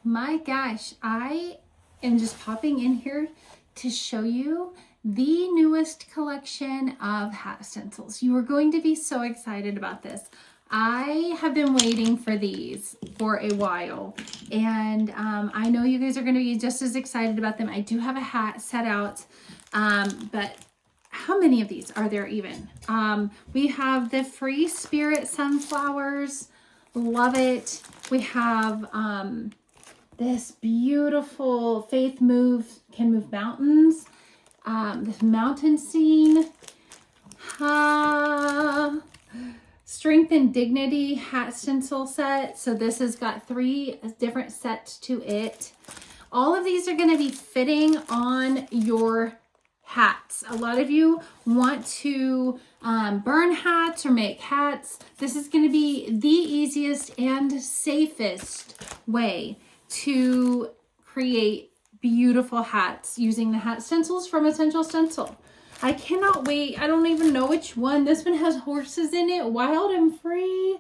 My gosh, I am just popping in here to show you the newest collection of hat stencils. You are going to be so excited about this. I have been waiting for these for a while, and I know you guys are going to be just as excited about them. I do have a hat set out, but how many of these are there even? We have the Free Spirit sunflowers. Love it. We have this beautiful Faith Can Move Mountains. This mountain scene. Strength and Dignity hat stencil set. So this has got 3 different sets to it. All of these are going to be fitting on your hats. A lot of you want to burn hats or make hats. This is going to be the easiest and safest way to create beautiful hats using the hat stencils from Essential Stencil. I cannot wait. I don't even know which one. This one has horses in it, wild and free.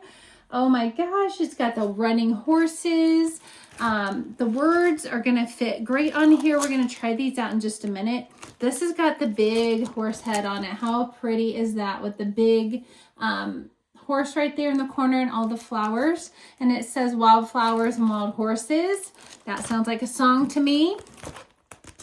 Oh my gosh, it's got the running horses. The words are gonna fit great on here. We're gonna try these out in just a minute. This has got the big horse head on it. How pretty is that with the big horse right there in the corner and all the flowers? And it says wildflowers and wild horses. That sounds like a song to me.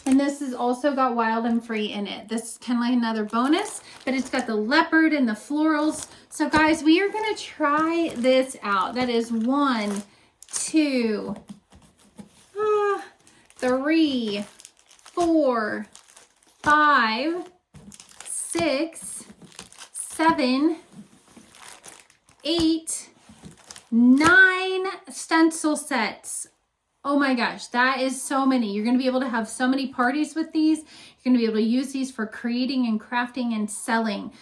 And this has also got wild and free in it. This is kind of like another bonus, but it's got the leopard and the florals. So guys, we are gonna try this out. That is 1, 2, 3, 4, 5, 6, 7, 8, 9 stencil sets. Oh my gosh, that is so many. You're going to be able to have so many parties with these. You're going to be able to use these for creating and crafting and selling,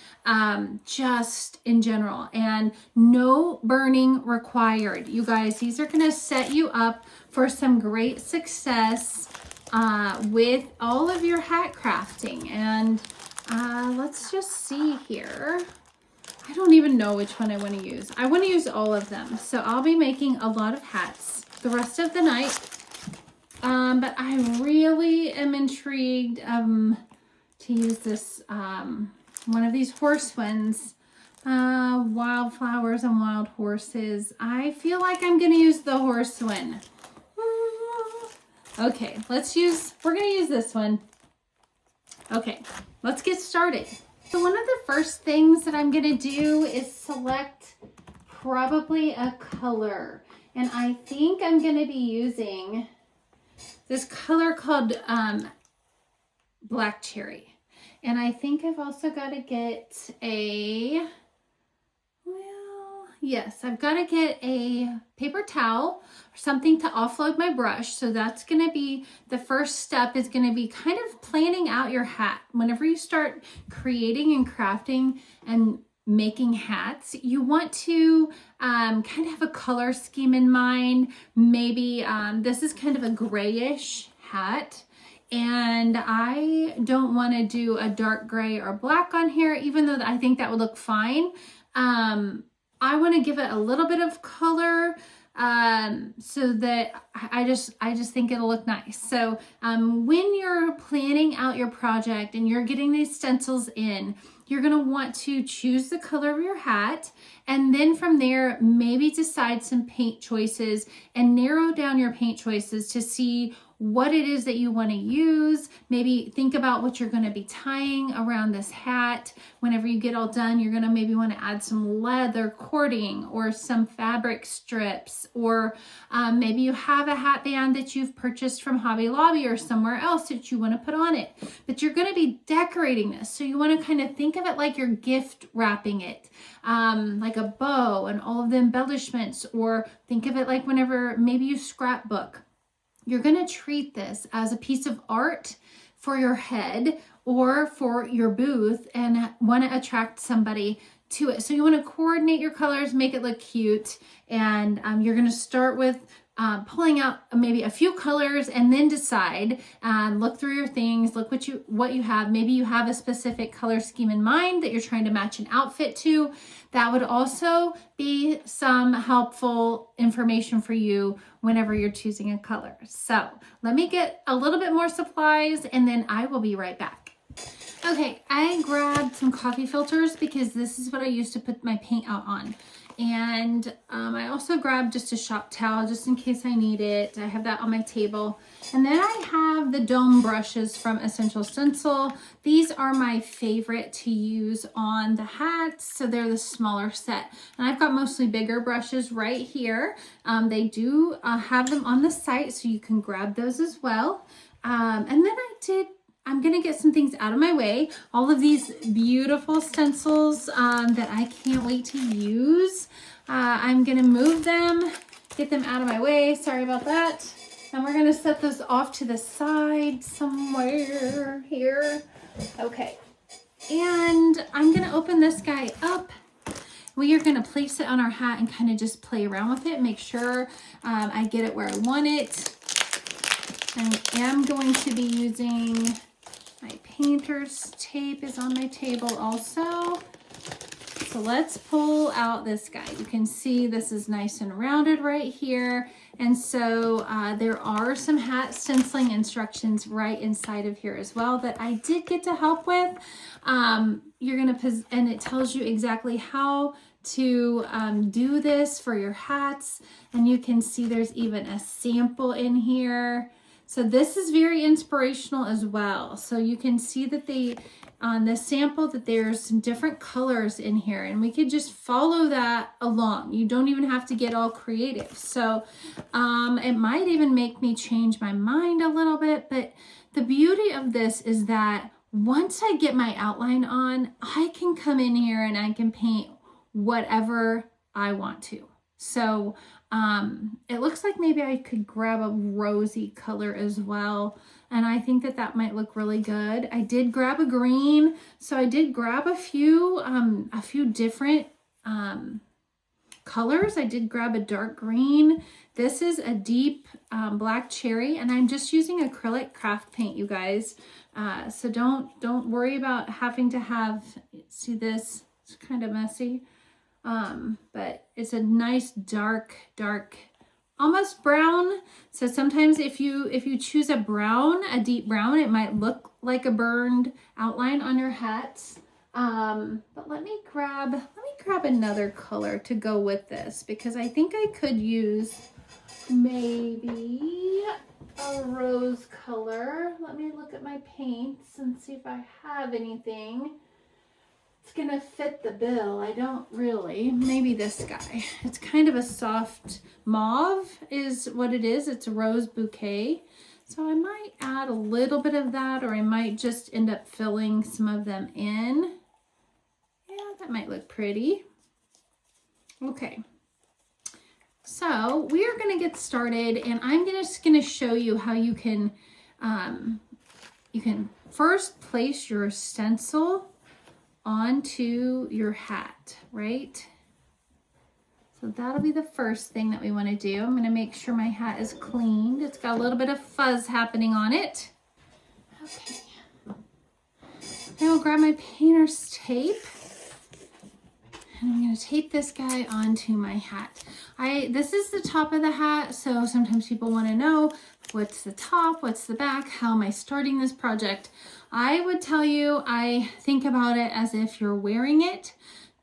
just in general. And no burning required. You guys, these are going to set you up for some great success with all of your hat crafting. And let's just see here. I don't even know which one I want to use. I want to use all of them. So I'll be making a lot of hats the rest of the night, but I really am intrigued to use this one of these horse ones, wildflowers and wild horses. I feel like I'm gonna use the horse one. Okay, we're gonna use this one. Okay, let's get started. So one of the first things that I'm gonna do is select probably a color. And I think I'm going to be using this color called Black Cherry. And I think I've also got to get I've got to get a paper towel or something to offload my brush. So that's going to be the first step, is going to be kind of planning out your hat. Whenever you start creating and crafting and making hats, you want to kind of have a color scheme in mind. Maybe this is kind of a grayish hat, and I don't want to do a dark gray or black on here, even though I think that would look fine. I want to give it a little bit of color so that I just think it'll look nice. So when you're planning out your project and you're getting these stencils in, you're going to want to choose the color of your hat, and then from there, maybe decide some paint choices and narrow down your paint choices to see what it is that you want to use. Maybe think about what you're going to be tying around this hat. Whenever you get all done, you're going to maybe want to add some leather cording or some fabric strips, or maybe you have a hat band that you've purchased from Hobby Lobby or somewhere else that you want to put on it. But you're going to be decorating this, so you want to kind of think of it like you're gift wrapping it, like a bow and all of the embellishments, or think of it like whenever maybe you scrapbook. You're going to treat this as a piece of art for your head or for your booth and want to attract somebody to it. So you want to coordinate your colors, make it look cute. And you're going to start with pulling out maybe a few colors and then decide, look through your things, look what you have. Maybe you have a specific color scheme in mind that you're trying to match an outfit to. That would also be some helpful information for you whenever you're choosing a color. So let me get a little bit more supplies and then I will be right back. Okay, I grabbed some coffee filters because this is what I used to put my paint out on. And I also grabbed just a shop towel just in case I need it. I have that on my table. And then I have the dome brushes from Essential Stencil. These are my favorite to use on the hats. So they're the smaller set. And I've got mostly bigger brushes right here. They do have them on the site so you can grab those as well. And then I'm gonna get some things out of my way. All of these beautiful stencils that I can't wait to use. I'm gonna move them, get them out of my way. Sorry about that. And we're gonna set those off to the side somewhere here. Okay. And I'm gonna open this guy up. We are gonna place it on our hat and kind of just play around with it. Make sure I get it where I want it. I am going to be using my painter's tape is on my table also. So let's pull out this guy. You can see this is nice and rounded right here. And so there are some hat stenciling instructions right inside of here as well that I did get to help with. And it tells you exactly how to do this for your hats. And you can see there's even a sample in here. So this is very inspirational as well. So you can see that on the sample that there's some different colors in here and we could just follow that along. You don't even have to get all creative. So it might even make me change my mind a little bit, but the beauty of this is that once I get my outline on, I can come in here and I can paint whatever I want to. So it looks like maybe I could grab a rosy color as well. And I think that might look really good. I did grab a green. So I did grab a few different colors. I did grab a dark green. This is a deep black cherry and I'm just using acrylic craft paint, you guys. So don't worry about having to see this, it's kind of messy. But it's a nice dark, almost brown. So sometimes if you choose a deep brown, it might look like a burned outline on your hats. But let me grab another color to go with this because I think I could use maybe a rose color. Let me look at my paints and see if I have anything. It's gonna fit the bill. I don't really. Maybe this guy. It's kind of a soft mauve is what it is. It's a rose bouquet. So I might add a little bit of that or I might just end up filling some of them in. Yeah, that might look pretty. Okay. So we are gonna get started and I'm just gonna show you how you can first place your stencil onto your hat, right? So that'll be the first thing that we want to do. I'm going to make sure my hat is cleaned. It's got a little bit of fuzz happening on it. Okay. Now I'll grab my painter's tape. And I'm going to tape this guy onto my hat. This is the top of the hat, so sometimes people want to know what's the top, what's the back, how am I starting this project? I would tell you, I think about it as if you're wearing it.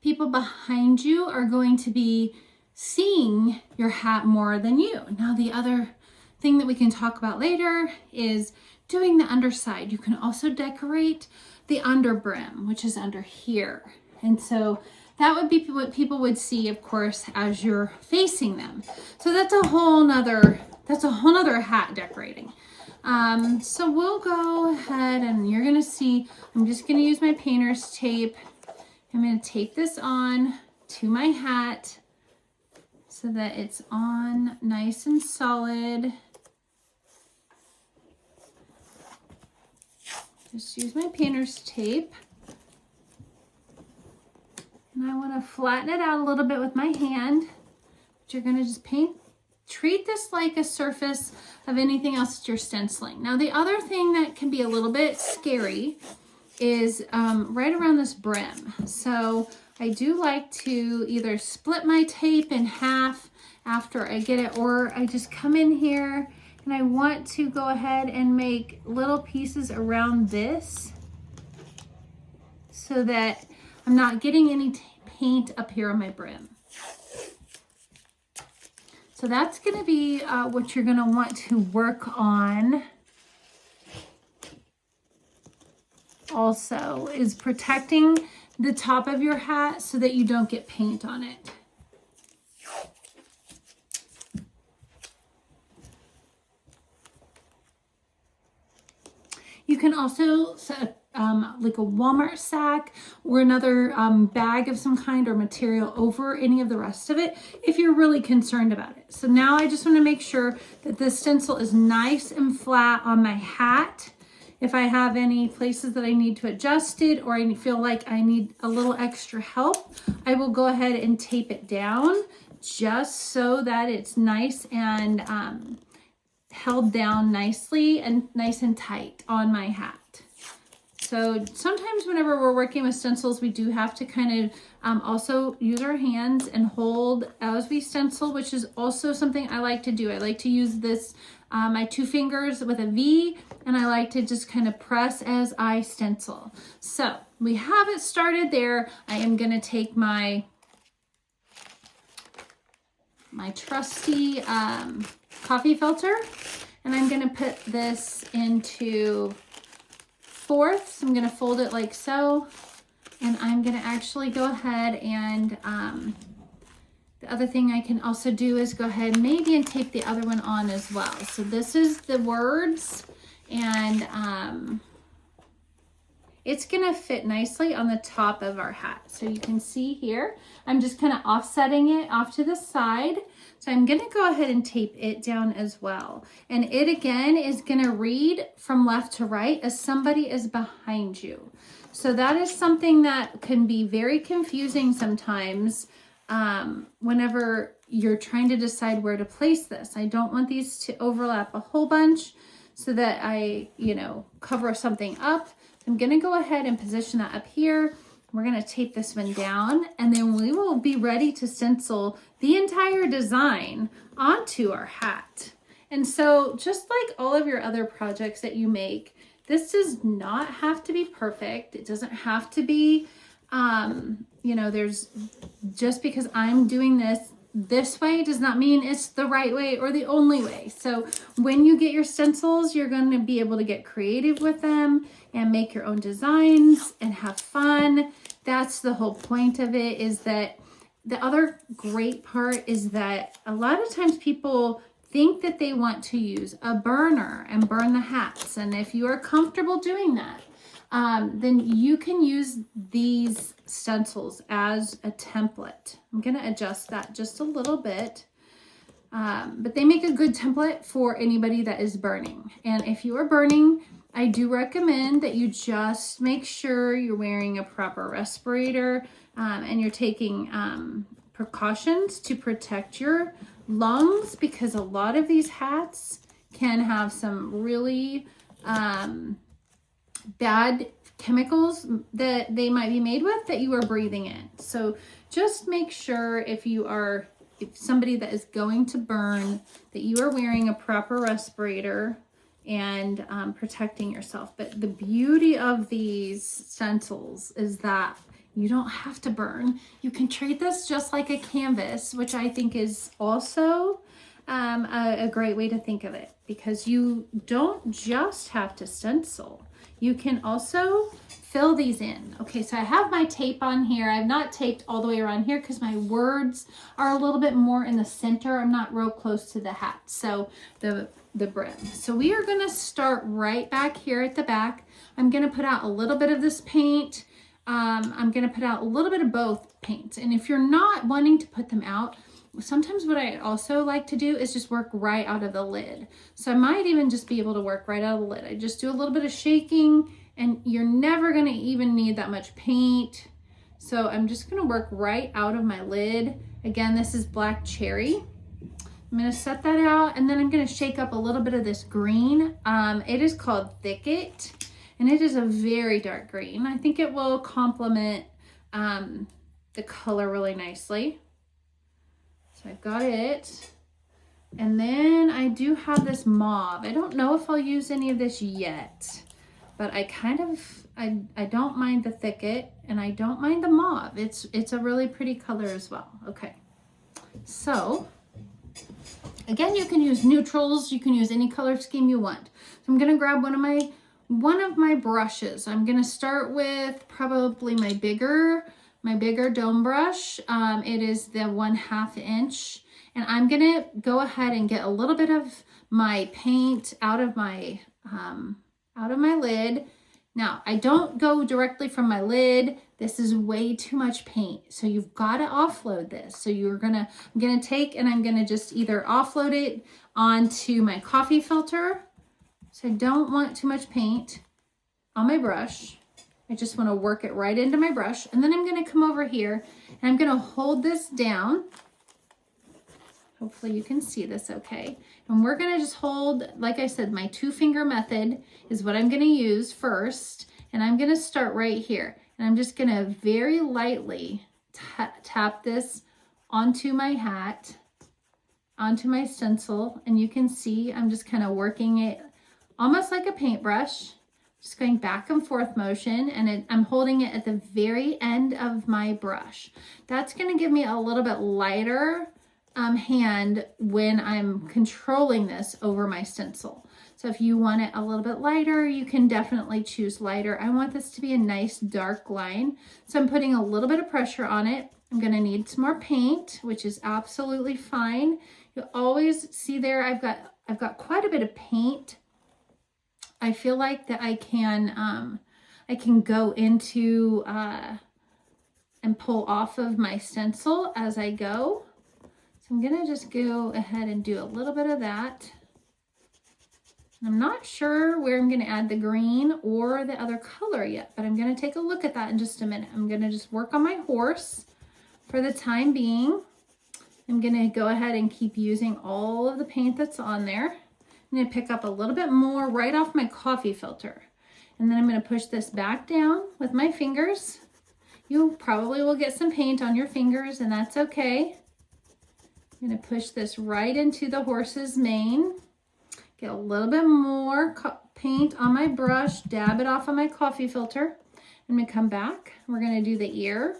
People behind you are going to be seeing your hat more than you. Now, the other thing that we can talk about later is doing the underside. You can also decorate the under brim, which is under here. And so that would be what people would see, of course, as you're facing them. So that's a whole nother hat decorating. So we'll go ahead and you're gonna see, I'm just gonna use my painter's tape. I'm gonna tape this on to my hat so that it's on nice and solid. Just use my painter's tape. And I want to flatten it out a little bit with my hand. But you're going to just paint treat this like a surface of anything else that you're stenciling. Now, the other thing that can be a little bit scary is right around this brim. So I do like to either split my tape in half after I get it, or I just come in here and I want to go ahead and make little pieces around this so that I'm not getting any paint up here on my brim. So that's going to be what you're going to want to work on also, is protecting the top of your hat so that you don't get paint on it. You can also set like a Walmart sack or another bag of some kind or material over any of the rest of it if you're really concerned about it. So now I just want to make sure that the stencil is nice and flat on my hat. If I have any places that I need to adjust it, or I feel like I need a little extra help, I will go ahead and tape it down just so that it's nice and held down nicely and nice and tight on my hat. So sometimes whenever we're working with stencils, we do have to kind of also use our hands and hold as we stencil, which is also something I like to do. I like to use this, my 2 fingers with a V, and I like to just kind of press as I stencil. So we have it started there. I am going to take my trusty coffee filter, and I'm going to put this into fourths. I'm going to fold it like so, and I'm going to actually go ahead and the other thing I can also do is go ahead maybe and tape the other one on as well. So this is the words, and it's going to fit nicely on the top of our hat. So you can see here, I'm just kind of offsetting it off to the side. So I'm going to go ahead and tape it down as well. And it again is going to read from left to right as somebody is behind you. So that is something that can be very confusing sometimes whenever you're trying to decide where to place this. I don't want these to overlap a whole bunch so that I, cover something up. I'm going to go ahead and position that up here. We're going to tape this one down, and then we will be ready to stencil the entire design onto our hat. And so just like all of your other projects that you make, this does not have to be perfect. It doesn't have to be, there's just because I'm doing this way does not mean it's the right way or the only way. So when you get your stencils, you're going to be able to get creative with them and make your own designs and have fun. That's the whole point of it. Is that the other great part is that a lot of times people think that they want to use a burner and burn the hats. And if you are comfortable doing that, then you can use these stencils as a template. I'm going to adjust that just a little bit, but they make a good template for anybody that is burning. And if you are burning, I do recommend that you just make sure you're wearing a proper respirator and you're taking precautions to protect your lungs, because a lot of these hats can have some really bad chemicals that they might be made with that you are breathing in. So just make sure if somebody that is going to burn, that you are wearing a proper respirator and protecting yourself. But the beauty of these stencils is that you don't have to burn. You can treat this just like a canvas, which I think is also a great way to think of it, because you don't just have to stencil. You can also fill these in. Okay, so I have my tape on here. I've not taped all the way around here because my words are a little bit more in the center. I'm not real close to the hat, so the brim. So we are going to start right back here at the back. I'm going to put out a little bit of this paint. I'm going to put out a little bit of both paints. And if you're not wanting to put them out, sometimes what I also like to do is just work right out of the lid. So I might even just be able to work right out of the lid. I just do a little bit of shaking, and you're never going to even need that much paint. So I'm just going to work right out of my lid. Again, this is black cherry. I'm going to set that out, and then I'm going to shake up a little bit of this green. It is called Thicket, and it is a very dark green. I think it will complement the color really nicely. So I've got it. And then I do have this mauve. I don't know if I'll use any of this yet, but I don't mind the Thicket, and I don't mind the mauve. It's a really pretty color as well. Okay, so again, you can use neutrals, you can use any color scheme you want. So I'm gonna grab one of my brushes. I'm gonna start with probably my bigger dome brush. It is the 1/2 inch. And I'm gonna go ahead and get a little bit of my paint out of my lid. Now, I don't go directly from my lid. This is way too much paint. So you've got to offload this. So I'm gonna take and I'm gonna just either offload it onto my coffee filter. So I don't want too much paint on my brush. I just want to work it right into my brush. And then I'm gonna come over here and I'm gonna hold this down. Hopefully you can see this okay. And we're gonna just hold, like I said, my 2-finger method is what I'm gonna use first. And I'm gonna start right here. And I'm just gonna very lightly tap this onto my hat, onto my stencil. And you can see I'm just kind of working it almost like a paintbrush, just going back and forth motion. And I'm holding it at the very end of my brush. That's gonna give me a little bit lighter hand when I'm controlling this over my stencil. So if you want it a little bit lighter, you can definitely choose lighter. I want this to be a nice dark line. So I'm putting a little bit of pressure on it. I'm gonna need some more paint, which is absolutely fine. You'll always see there, I've got quite a bit of paint. I feel like that I can go into and pull off of my stencil as I go. So I'm gonna just go ahead and do a little bit of that. I'm not sure where I'm gonna add the green or the other color yet, but I'm gonna take a look at that in just a minute. I'm gonna just work on my horse for the time being. I'm gonna go ahead and keep using all of the paint that's on there. I'm gonna pick up a little bit more right off my coffee filter. And then I'm gonna push this back down with my fingers. You probably will get some paint on your fingers, and that's okay. I'm going to push this right into the horse's mane. Get a little bit more paint on my brush, dab it off on my coffee filter. I'm going to come back. We're going to do the ear.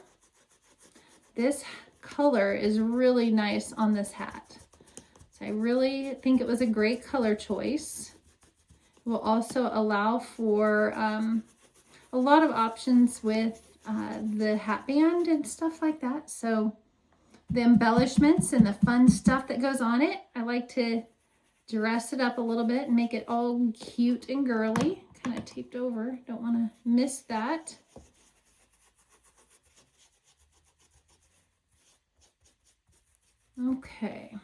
This color is really nice on this hat. So I really think it was a great color choice. It will also allow for a lot of options with the hat band and stuff like that. So the embellishments and the fun stuff that goes on it, I like to dress it up a little bit and make it all cute and girly. Kind of taped over, don't want to miss that. Okay.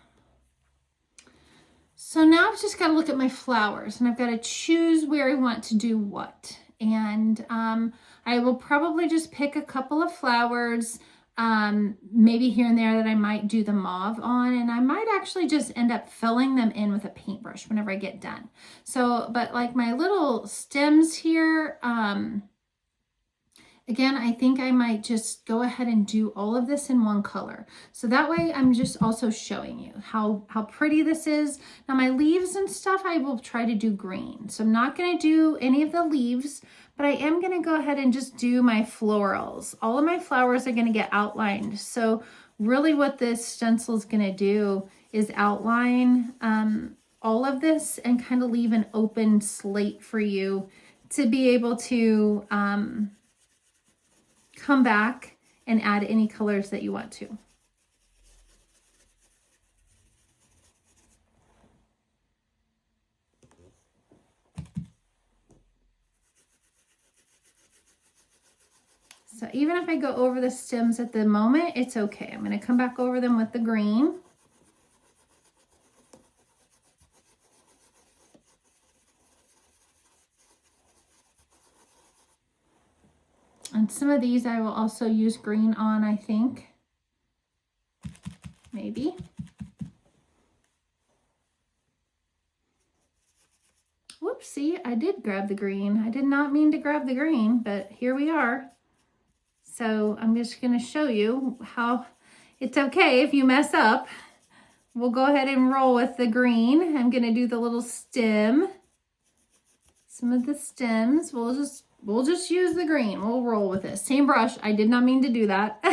So now I've just got to look at my flowers, and I've got to choose where I want to do what. And I will probably just pick a couple of flowers, maybe here and there, that I might do the mauve on, and I might actually just end up filling them in with a paintbrush whenever I get done. So, but like my little stems here, again, I think I might just go ahead and do all of this in one color. So that way I'm just also showing you how pretty this is. Now my leaves and stuff, I will try to do green. So I'm not gonna do any of the leaves, but I am gonna go ahead and just do my florals. All of my flowers are gonna get outlined. So really what this stencil is gonna do is outline all of this and kind of leave an open slate for you to be able to come back and add any colors that you want to. So even if I go over the stems at the moment, it's okay. I'm going to come back over them with the green. And some of these I will also use green on, I think. Maybe. Oopsie, I did grab the green. I did not mean to grab the green, but here we are. So I'm just going to show you how it's okay if you mess up. We'll go ahead and roll with the green. I'm going to do the little stem. Some of the stems. We'll just use the green. We'll roll with it. Same brush. I did not mean to do that.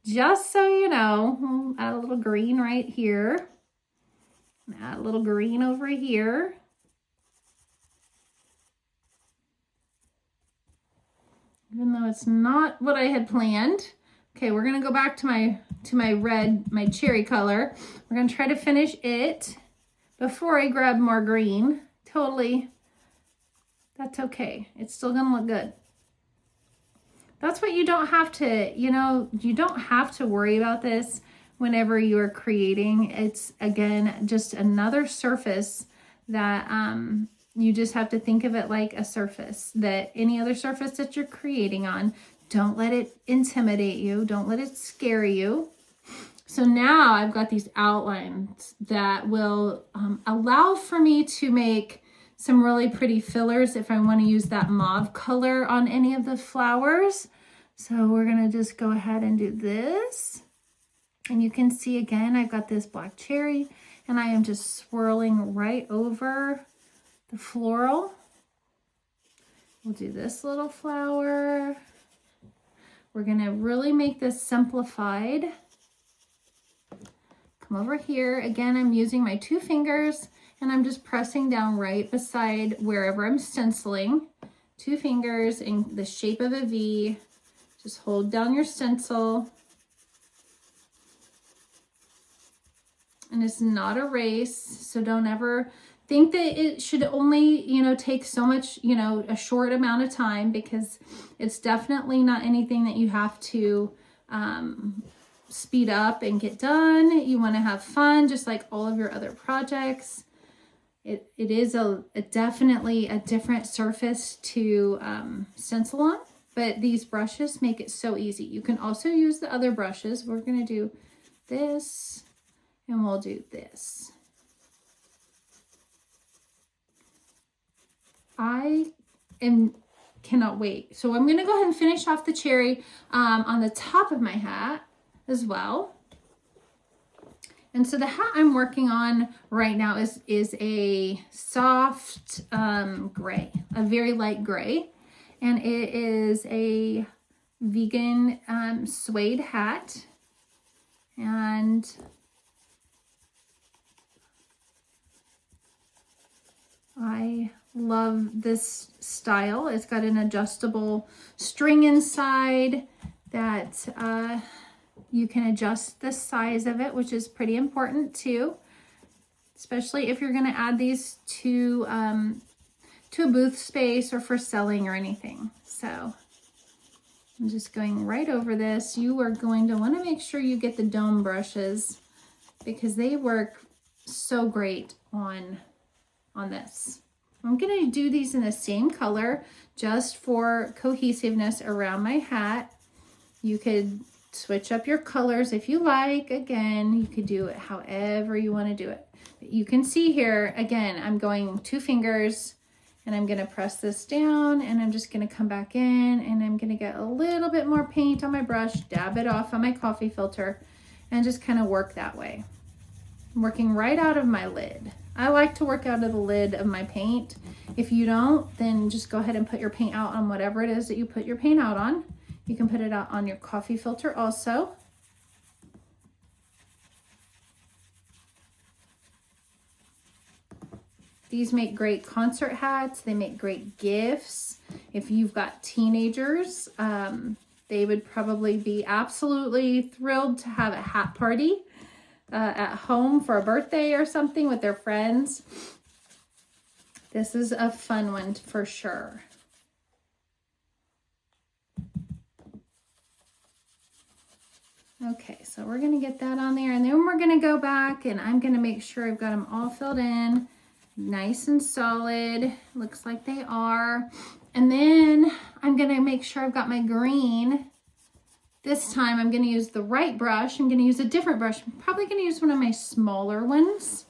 Just so you know, we'll add a little green right here. Add a little green over here. Even though it's not what I had planned. Okay, we're gonna go back to my red, my cherry color. We're gonna try to finish it before I grab more green. Totally, that's okay. It's still gonna look good. That's what you don't have to, you know, you don't have to worry about this whenever you're creating. It's, again, just another surface that you just have to think of it like a surface, that any other surface that you're creating on. Don't let it intimidate you. Don't let it scare you. So now I've got these outlines that will allow for me to make some really pretty fillers if I want to use that mauve color on any of the flowers. So we're going to just go ahead and do this. And you can see again, I've got this black cherry and I am just swirling right over the floral. We'll do this little flower. We're going to really make this simplified. Come over here. Again, I'm using my 2 fingers and I'm just pressing down right beside wherever I'm stenciling. 2 fingers in the shape of a V. Just hold down your stencil. And it's not a race, so don't ever think that it should only, you know, take so much, you know, a short amount of time, because it's definitely not anything that you have to speed up and get done. You want to have fun, just like all of your other projects. It is definitely a different surface to stencil on, but these brushes make it so easy. You can also use the other brushes. We're going to do this and we'll do this. Cannot wait. So I'm going to go ahead and finish off the cherry on the top of my hat as well. And so the hat I'm working on right now is a soft gray, a very light gray. And it is a vegan suede hat. And I love this style. It's got an adjustable string inside that you can adjust the size of it, which is pretty important too, especially if you're going to add these to a booth space or for selling or anything. So I'm just going right over this. You are going to want to make sure you get the dome brushes because they work so great on this. I'm going to do these in the same color just for cohesiveness around my hat. You could switch up your colors if you like. Again, you could do it however you want to do it. But you can see here, again, I'm going 2 fingers and I'm going to press this down and I'm just going to come back in and I'm going to get a little bit more paint on my brush, dab it off on my coffee filter and just kind of work that way. I'm working right out of my lid. I like to work out of the lid of my paint. If you don't, then just go ahead and put your paint out on whatever it is that you put your paint out on. You can put it out on your coffee filter also. These make great concert hats. They make great gifts. If you've got teenagers, they would probably be absolutely thrilled to have a hat party at home for a birthday or something with their friends. This is a fun one for sure. Okay, so we're going to get that on there and then we're going to go back and I'm going to make sure I've got them all filled in nice and solid. Looks like they are. And then I'm going to make sure I've got my green. This time I'm going to use the right brush. I'm going to use a different brush. I'm probably going to use one of my smaller ones.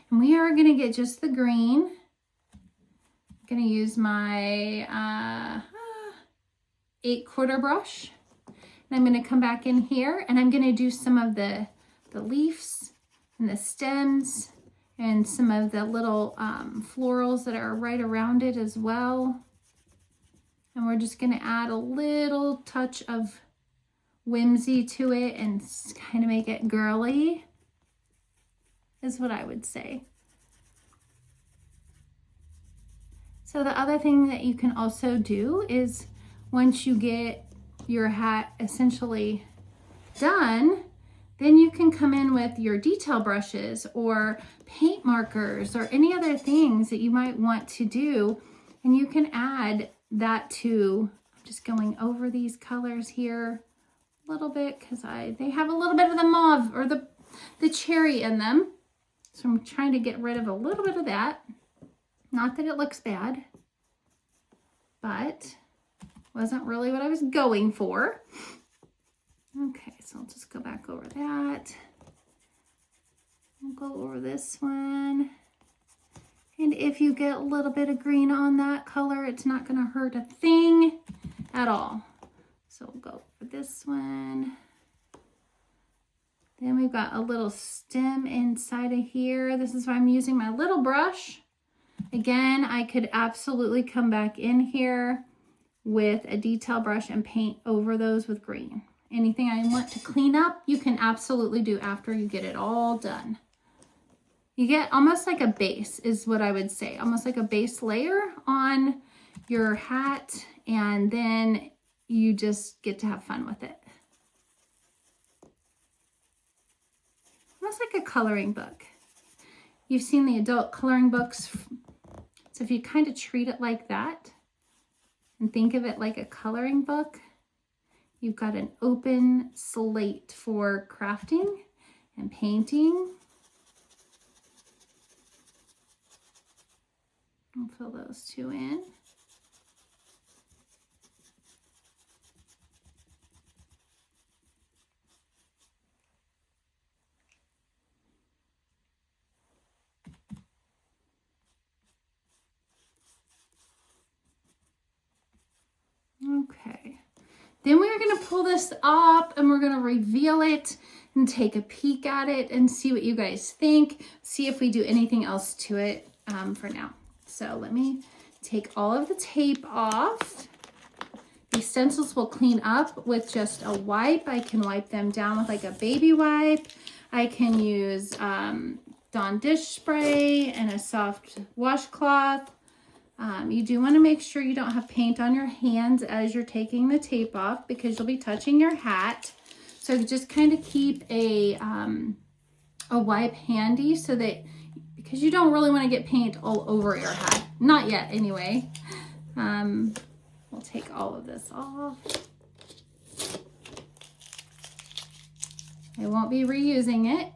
And we are going to get just the green. going to use my 8/4 brush. And I'm going to come back in here and I'm going to do some of the leaves and the stems and some of the little florals that are right around it as well. And we're just going to add a little touch of whimsy to it and kind of make it girly, is what I would say. So the other thing that you can also do is once you get your hat essentially done, then you can come in with your detail brushes or paint markers or any other things that you might want to do. And you can add that to, I'm just going over these colors here a little bit because they have a little bit of the mauve or the cherry in them. So I'm trying to get rid of a little bit of that. Not that it looks bad, but wasn't really what I was going for. Okay, so I'll just go back over that. We'll go over this one. And if you get a little bit of green on that color, it's not going to hurt a thing at all. So we'll go for this one. Then we've got a little stem inside of here. This is why I'm using my little brush. Again, I could absolutely come back in here with a detail brush and paint over those with green. Anything I want to clean up, you can absolutely do after you get it all done. You get almost like a base is what I would say, almost like a base layer on your hat, and then you just get to have fun with it. Almost like a coloring book. You've seen the adult coloring books. So if you kind of treat it like that and think of it like a coloring book, you've got an open slate for crafting and painting. I'll fill those two in. Okay, then we're going to pull this up and we're going to reveal it and take a peek at it and see what you guys think. See if we do anything else to it for now. So let me take all of the tape off. These stencils will clean up with just a wipe. I can wipe them down with like a baby wipe. I can use Dawn dish spray and a soft washcloth. You do want to make sure you don't have paint on your hands as you're taking the tape off because you'll be touching your hat. So just kind of keep a wipe handy so that, because you don't really want to get paint all over your hat. Not yet anyway. We'll take all of this off. I won't be reusing it.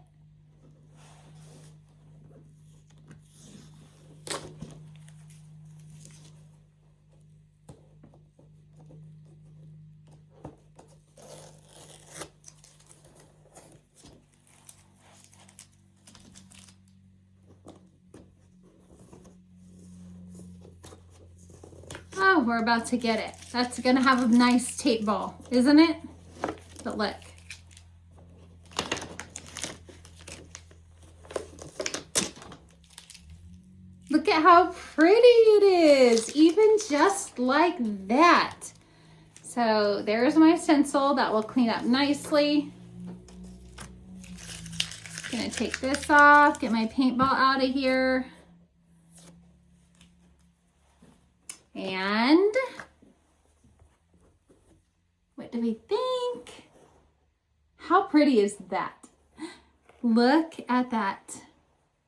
Oh, we're about to get it. That's gonna have a nice tape ball, isn't it? But look. Look at how pretty it is, even just like that. So there's my stencil that will clean up nicely. Gonna take this off, get my paintball out of here. And what do we think? How pretty is that? Look at that.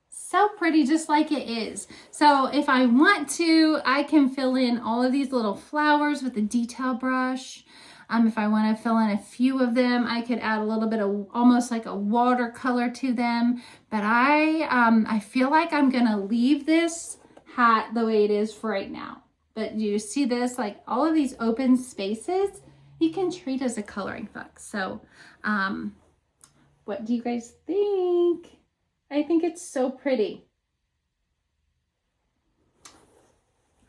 So pretty, just like it is. So if I want to, I can fill in all of these little flowers with a detail brush. If I want to fill in a few of them, I could add a little bit of almost like a watercolor to them. But I feel like I'm gonna leave this hat the way it is for right now. But you see this, like all of these open spaces, you can treat as a coloring book. So what do you guys think? I think it's so pretty.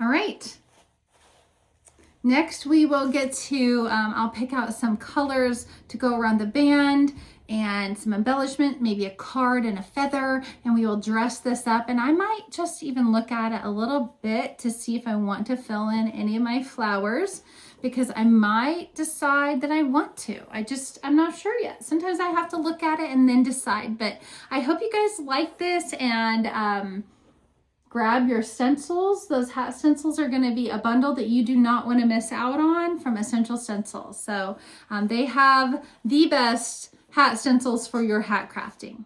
All right. Next, we will get to, I'll pick out some colors to go around the band and some embellishment, maybe a card and a feather, and we will dress this up. And I might just even look at it a little bit to see if I want to fill in any of my flowers, because I might decide that I want to. I'm not sure yet. Sometimes I have to look at it and then decide, but I hope you guys like this, and grab your stencils. Those hat stencils are going to be a bundle that you do not want to miss out on from Essential Stencil. So they have the best hat stencils for your hat crafting.